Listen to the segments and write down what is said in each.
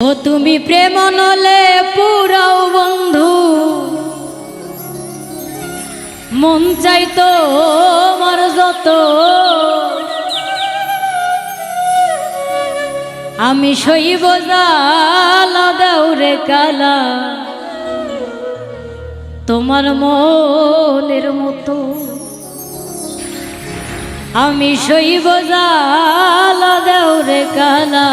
ও তুমি প্রেম নলে পুরাও বন্ধু, মন চাইতো আমার যত, আমি সইব জ্বালা দাউরে কালা, তোমার মনের মতো আমি সইব জ্বালা দাউরে কালা,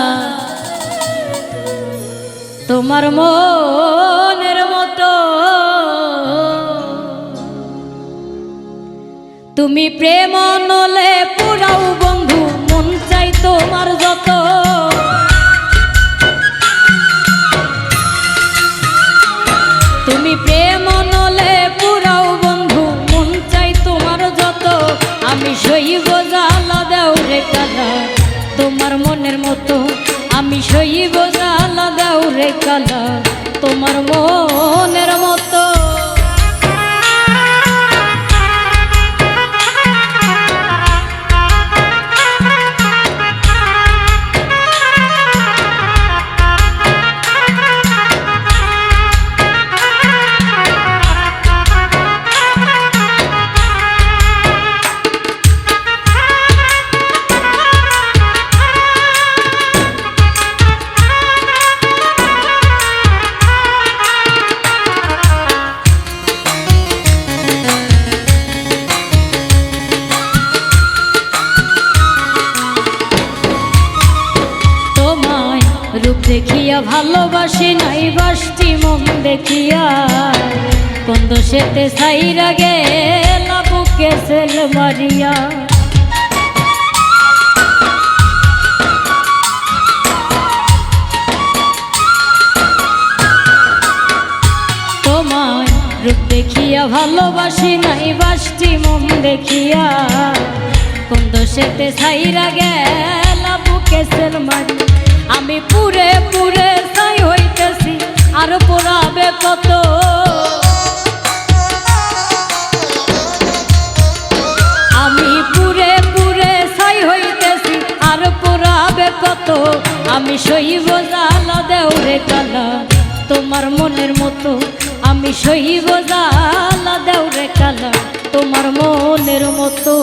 তোমার মনের মতো। তুমি প্রেম নলে পুরাও বন্ধু, মন চাই তোমার যত, তুমি প্রেম নলে পুরাও বন্ধু, মন চাই তোমার যত, আমি সইব জ্বালা দাউরে কালা, তোমার মনের মতো আমি সইব জ্বালা দাউরে কালা, তোমার মনের মতো। রূপ দেখিয়া ভালোবাসি নাই বাসটি, মন দেখিয়া কোন দোষেতে ছাইরা গেলা বুকে সেল মারিয়া। তোমায় রূপ দেখিয়া ভালোবাসি নাই বাসটি, মন দেখিয়া কোন দোষেতে ছাইরা গেলা বুকে সেল মারিয়া। আমি পুরে পুরে ছাই হইতেছি, আর পোড়াবে কত, আমি পুরে পুরে ছাই হইতেছি, আর পোড়াবে কত, আমি সইব জ্বালা দাউরে কালা, তোমার মনের মতো আমি সইব জ্বালা দাউরে কালা, তোমার মনের মতো।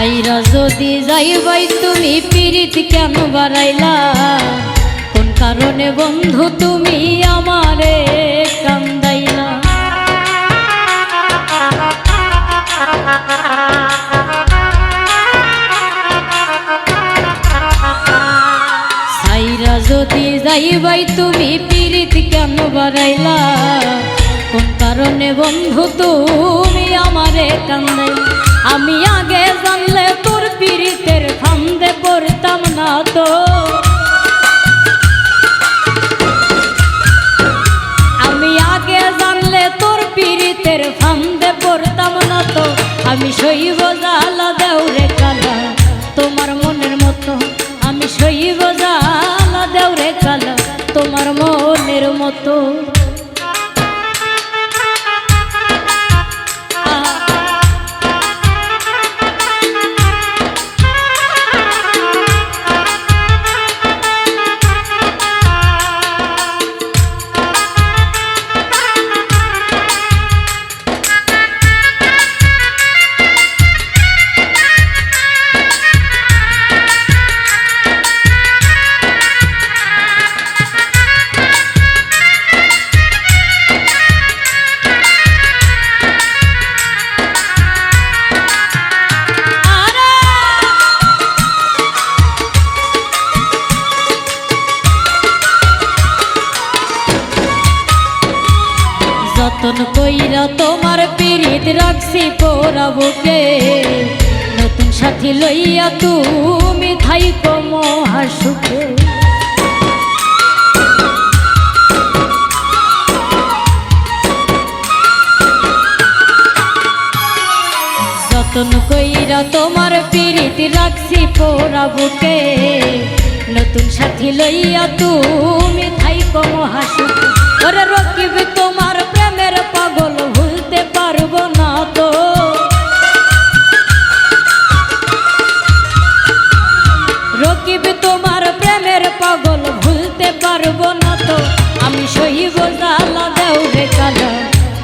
আইরা যদি যাইবাই তুমি পিরিত কেন বাড়াইলা, কোন কারণে বন্ধু তুমি আমারে কান্দাইলা। আইরা যদি যাইবাই তুমি পিরিত কেন বাড়াইলা, কোন কারণে বন্ধু তুমি আমারে কান্দাইলা। আমি আগে জানলে তোর পীড়িতের ফান্দে পড়তাম না তো, আমি আগে জানলে তোর পীড়িতের ফান্দে পড়তাম না তো, আমি সইব জ্বালা দাউরে কালা, তোমার মনের মতো আমি সইব জ্বালা দাউরে কালা, তোমার মনের মতো। রাখছি পোড়া বুকে নতুন সাথী লইয়া তুমি থাইকো মহাসুখে যতন কইরা তোমার পিরিতি রাখছি পোড়া বুকে নতুন সাথী লইয়া তুমি থাইকো মহাসুখে ওরে রকিব তোমার প্রেমের পাগল ভুলতে পারবো না তো রকিব তোমার প্রেমের পাগল ভুলতে পারবো না তো আমি সইব জ্বালা দেও রে কালা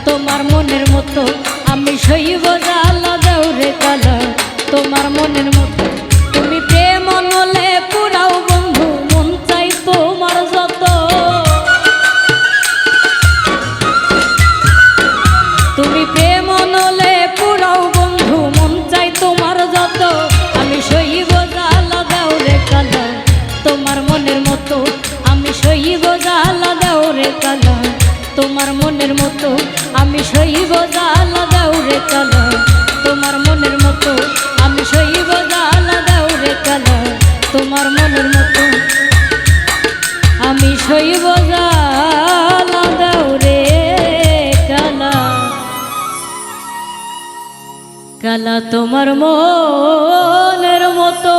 তোমার মনের মতো আমি সইব জ্বালা দেও রে কালা তোমার মনের মতো তুমি প্রেম নলে পুরাও বন্ধু মন চাই তোমার যত তুমি প্রেম নলে পুরাও বন্ধু মন চাই তোমার যত আমি সইব জ্বালা দেও রে কালা তোমার মনের মতো আমি সইব জ্বালা দেও রে কালা তোমার মনের মতো আমি সইব জ্বালা দেও রে কালা তোমার মনের মতো আমি সইব জ্বালা দেও রে কালা তোমার মনের মতো আমি সইব জ্বালা দেও রে কালা কালা তোমার মনের মতো।